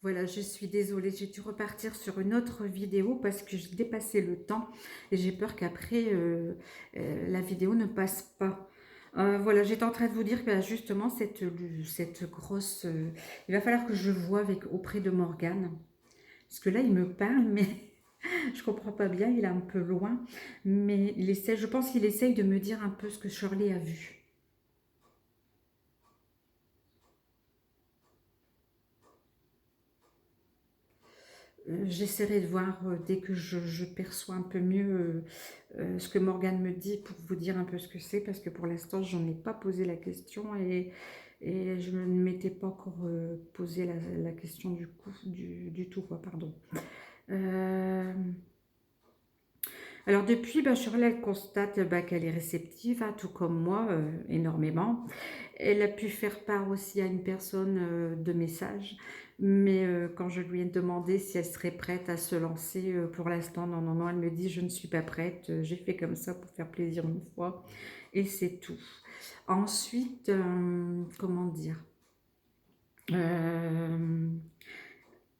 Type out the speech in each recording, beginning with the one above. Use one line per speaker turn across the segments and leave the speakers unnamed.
Voilà, je suis désolée, j'ai dû repartir sur une autre vidéo parce que j'ai dépassé le temps et j'ai peur qu'après la vidéo ne passe pas. Voilà, j'étais en train de vous dire que bah, justement cette grosse... il va falloir que je voie auprès de Morgane. Parce que là, il me parle, mais je comprends pas bien, il est un peu loin. Mais il essaie, je pense qu'il essaye de me dire un peu ce que Shirley a vu. J'essaierai de voir dès que je perçois un peu mieux ce que Morgane me dit pour vous dire un peu ce que c'est, parce que pour l'instant, j'en ai pas posé la question et je ne m'étais pas encore posé la question du tout, quoi, pardon. Euh, alors depuis, Shirley elle constate qu'elle est réceptive, hein, tout comme moi, énormément. Elle a pu faire part aussi à une personne de messages, mais quand je lui ai demandé si elle serait prête à se lancer, pour l'instant, non, non, non, elle me dit je ne suis pas prête, j'ai fait comme ça pour faire plaisir une fois, et c'est tout. Ensuite, comment dire euh,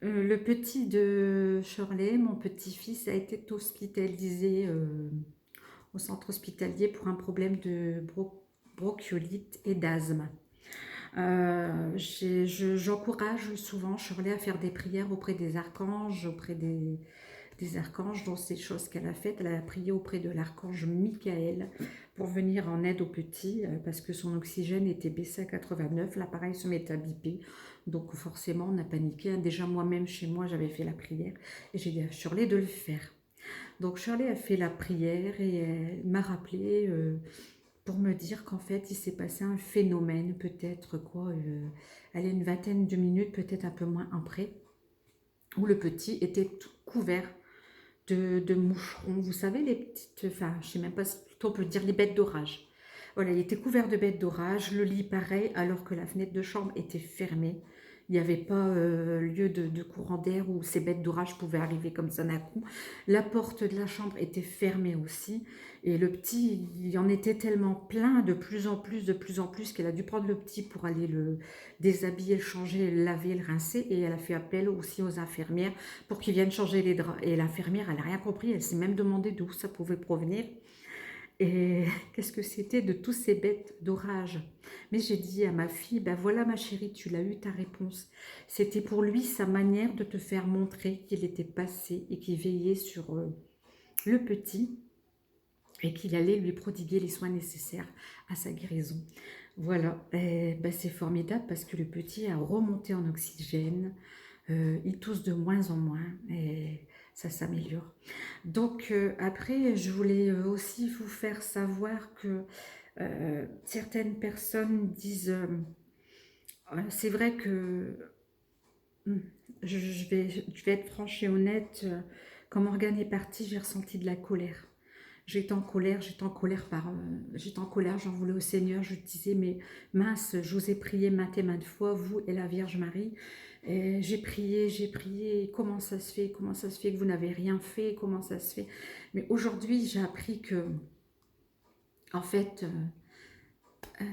le petit de Shirley, mon petit-fils, a été hospitalisé au centre hospitalier pour un problème de bronchiolite et d'asthme. J'encourage souvent Shirley à faire des prières auprès des archanges, auprès des archanges, dont ces choses qu'elle a faites. Elle a prié auprès de l'archange Michael pour venir en aide au petit, parce que son oxygène était baissé à 89, l'appareil se met à biper, donc forcément on a paniqué. Déjà moi-même chez moi j'avais fait la prière et j'ai dit à Shirley de le faire. Donc Shirley a fait la prière et elle m'a rappelé pour me dire qu'en fait il s'est passé un phénomène, peut-être quoi, elle est une vingtaine de minutes, peut-être un peu moins après, où le petit était tout couvert de moucherons. Vous savez, les petites, enfin, je sais même pas si on peut dire les bêtes d'orage. Voilà, il était couvert de bêtes d'orage, le lit pareil, alors que la fenêtre de chambre était fermée. Il n'y avait pas lieu de courant d'air où ces bêtes d'orage pouvaient arriver comme ça d'un coup. La porte de la chambre était fermée aussi. Et le petit, il en était tellement plein, de plus en plus, qu'elle a dû prendre le petit pour aller le déshabiller, le changer, le laver, le rincer. Et elle a fait appel aussi aux infirmières pour qu'ils viennent changer les draps. Et l'infirmière, elle n'a rien compris, elle s'est même demandé d'où ça pouvait provenir. Et qu'est-ce que c'était de tous ces bêtes d'orage. Mais j'ai dit à ma fille, ben voilà ma chérie, tu l'as eu ta réponse. C'était pour lui sa manière de te faire montrer qu'il était passé et qu'il veillait sur le petit et qu'il allait lui prodiguer les soins nécessaires à sa guérison. Voilà, ben c'est formidable parce que le petit a remonté en oxygène, il tousse de moins en moins et ça s'améliore. Donc après, je voulais aussi vous faire savoir que certaines personnes disent, c'est vrai que hum, je vais être franche et honnête, quand Morgane est partie, j'ai ressenti de la colère. J'étais en colère j'étais en colère, j'en voulais au Seigneur, je disais, mais mince, je vous ai prié maintes et maintes fois, vous et la Vierge Marie, et j'ai prié, comment ça se fait que vous n'avez rien fait, comment ça se fait, mais aujourd'hui j'ai appris que, en fait,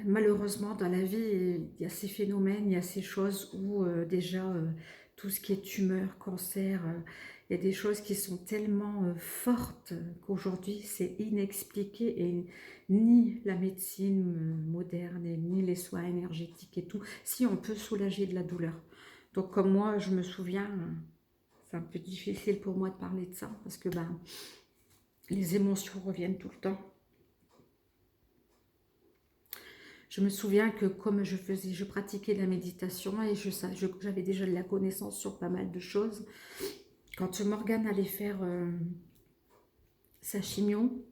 malheureusement dans la vie, il y a ces phénomènes, il y a ces choses où déjà, tout ce qui est tumeur, cancer, il y a des choses qui sont tellement fortes qu'aujourd'hui c'est inexpliqué et ni la médecine moderne et ni les soins énergétiques et tout, si on peut soulager de la douleur. Donc comme moi je me souviens, c'est un peu difficile pour moi de parler de ça parce que ben, les émotions reviennent tout le temps. Je me souviens que comme je pratiquais la méditation et j'avais déjà de la connaissance sur pas mal de choses. Quand Morgane allait faire sa chimio,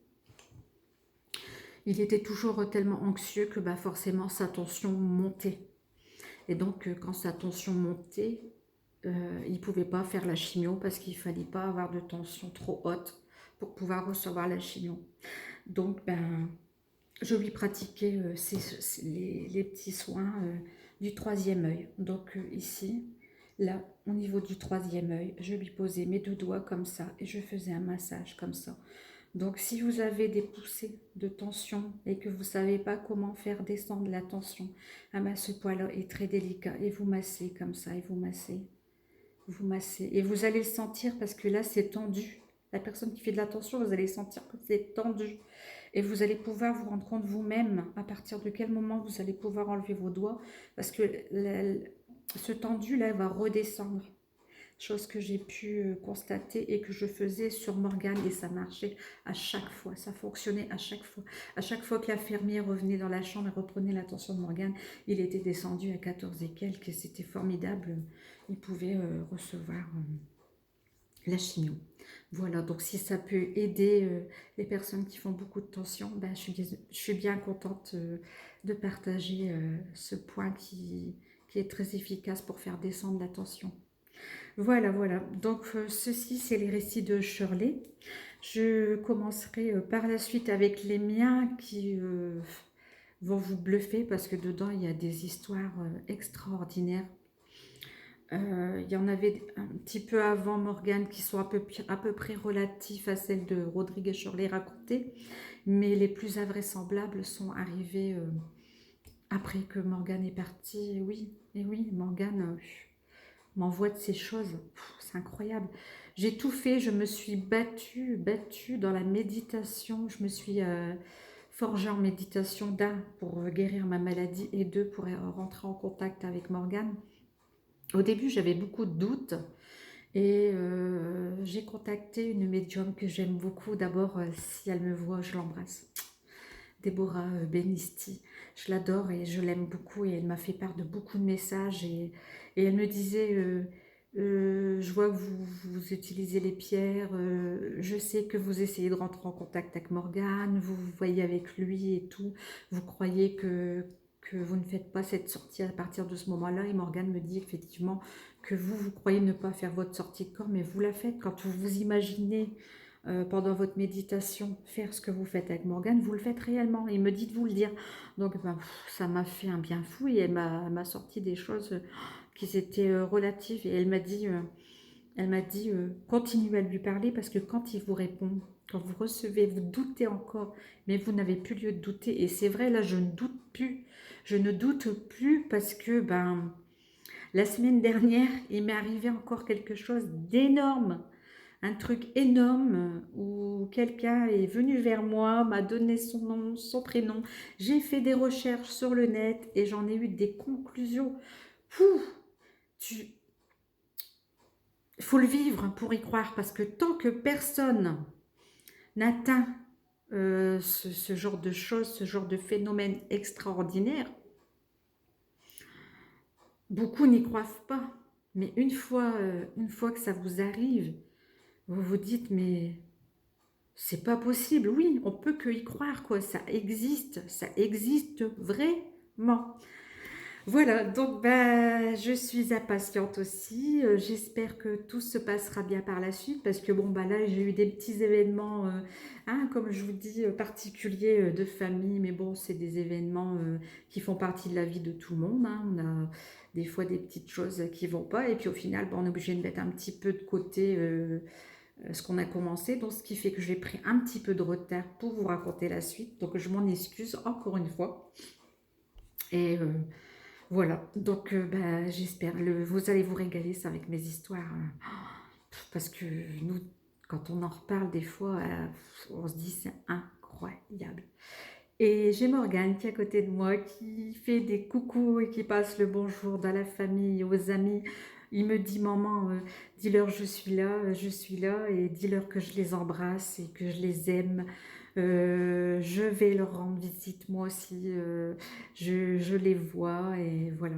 il était toujours tellement anxieux que bah, forcément sa tension montait. Et donc quand sa tension montait, il ne pouvait pas faire la chimio parce qu'il ne fallait pas avoir de tension trop haute pour pouvoir recevoir la chimio. Donc ben, je lui pratiquais les petits soins du troisième œil. Donc ici, là, au niveau du troisième œil, je lui posais mes deux doigts comme ça et je faisais un massage comme ça. Donc si vous avez des poussées de tension et que vous ne savez pas comment faire descendre la tension, ah ben, ce poids-là est très délicat et vous massez comme ça et vous massez. vous massez. Et vous allez le sentir parce que là, c'est tendu. La personne qui fait de l'attention, vous allez sentir que c'est tendu. Et vous allez pouvoir vous rendre compte vous-même à partir de quel moment vous allez pouvoir enlever vos doigts. Parce que ce tendu-là va redescendre. Chose que j'ai pu constater et que je faisais sur Morgane et ça marchait à chaque fois, ça fonctionnait à chaque fois. À chaque fois que l'infirmière revenait dans la chambre et reprenait l'attention de Morgane, il était descendu à 14 et quelques et c'était formidable. Il pouvait recevoir la chimio. Voilà, donc si ça peut aider les personnes qui font beaucoup de tension, ben, je suis bien contente de partager ce point qui est très efficace pour faire descendre la tension. Voilà, voilà. Donc, ceci, c'est les récits de Shirley. Je commencerai par la suite avec les miens qui vont vous bluffer parce que dedans, il y a des histoires extraordinaires. Il y en avait un petit peu avant Morgane qui sont à peu près relatifs à celles de Rodrigue et Shirley racontées, mais les plus invraisemblables sont arrivées après que Morgane est partie. Et oui, Morgane m'envoie de ces choses. C'est incroyable. J'ai tout fait, je me suis battue dans la méditation. Je me suis forgée en méditation, d'un, pour guérir ma maladie et deux, pour rentrer en contact avec Morgane. Au début, j'avais beaucoup de doutes et j'ai contacté une médium que j'aime beaucoup. D'abord, si elle me voit, je l'embrasse. Déborah Benisti. Je l'adore et je l'aime beaucoup et elle m'a fait part de beaucoup de messages et elle me disait je vois que vous utilisez les pierres, je sais que vous essayez de rentrer en contact avec Morgane, vous vous voyez avec lui et tout, vous croyez que vous ne faites pas cette sortie à partir de ce moment-là et Morgane me dit effectivement que vous croyez ne pas faire votre sortie de corps mais vous la faites quand vous vous imaginez pendant votre méditation, faire ce que vous faites avec Morgane, vous le faites réellement. Il me dit de vous le dire. Donc, ben, ça m'a fait un bien fou et elle m'a sorti des choses qui étaient relatives. Et elle m'a dit continuez à lui parler parce que quand il vous répond, quand vous recevez, vous doutez encore, mais vous n'avez plus lieu de douter. Et c'est vrai, là, je ne doute plus. Je ne doute plus parce que, ben, la semaine dernière, il m'est arrivé encore quelque chose d'énorme, un truc énorme où quelqu'un est venu vers moi, m'a donné son nom, son prénom. J'ai fait des recherches sur le net et j'en ai eu des conclusions. Il faut le vivre pour y croire parce que tant que personne n'atteint ce genre de choses, ce genre de phénomène extraordinaire, beaucoup n'y croient pas. Mais une fois que ça vous arrive, vous vous dites, mais c'est pas possible. Oui, on peut que y croire, quoi. Ça existe vraiment. Voilà, donc bah, je suis impatiente aussi. J'espère que tout se passera bien par la suite parce que bon, bah là, j'ai eu des petits événements, hein, comme je vous dis, particuliers de famille. Mais bon, c'est des événements qui font partie de la vie de tout le monde. Hein. On a des fois des petites choses qui vont pas et puis au final, bah, on est obligé de mettre un petit peu de côté ce qu'on a commencé, donc ce qui fait que j'ai pris un petit peu de retard pour vous raconter la suite, donc je m'en excuse encore une fois. Et voilà, donc bah, j'espère, vous allez vous régaler ça avec mes histoires, parce que nous, quand on en reparle des fois, on se dit c'est incroyable. Et j'ai Morgane qui est à côté de moi, qui fait des coucous et qui passe le bonjour dans la famille, aux amis. Il me dit, maman, dis-leur je suis là, et dis-leur que je les embrasse et que je les aime. Je vais leur rendre visite, moi aussi, je les vois, et voilà.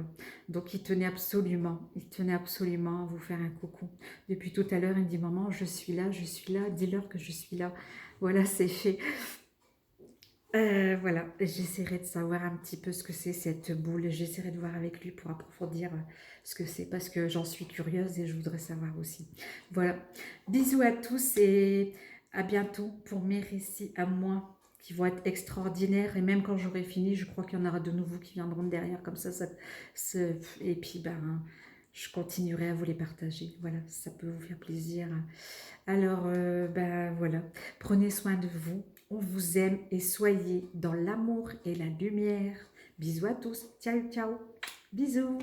Donc il tenait absolument à vous faire un coucou. Depuis tout à l'heure, il me dit, maman, je suis là, dis-leur que je suis là. Voilà, c'est fait. Voilà, j'essaierai de savoir un petit peu ce que c'est cette boule. J'essaierai de voir avec lui pour approfondir ce que c'est parce que j'en suis curieuse et je voudrais savoir aussi. Voilà, bisous à tous et à bientôt pour mes récits à moi qui vont être extraordinaires. Et même quand j'aurai fini, je crois qu'il y en aura de nouveaux qui viendront derrière comme ça. Et puis, ben, je continuerai à vous les partager. Voilà, ça peut vous faire plaisir. Alors, ben voilà, prenez soin de vous, on vous aime et soyez dans l'amour et la lumière. Bisous à tous, ciao ciao, bisous.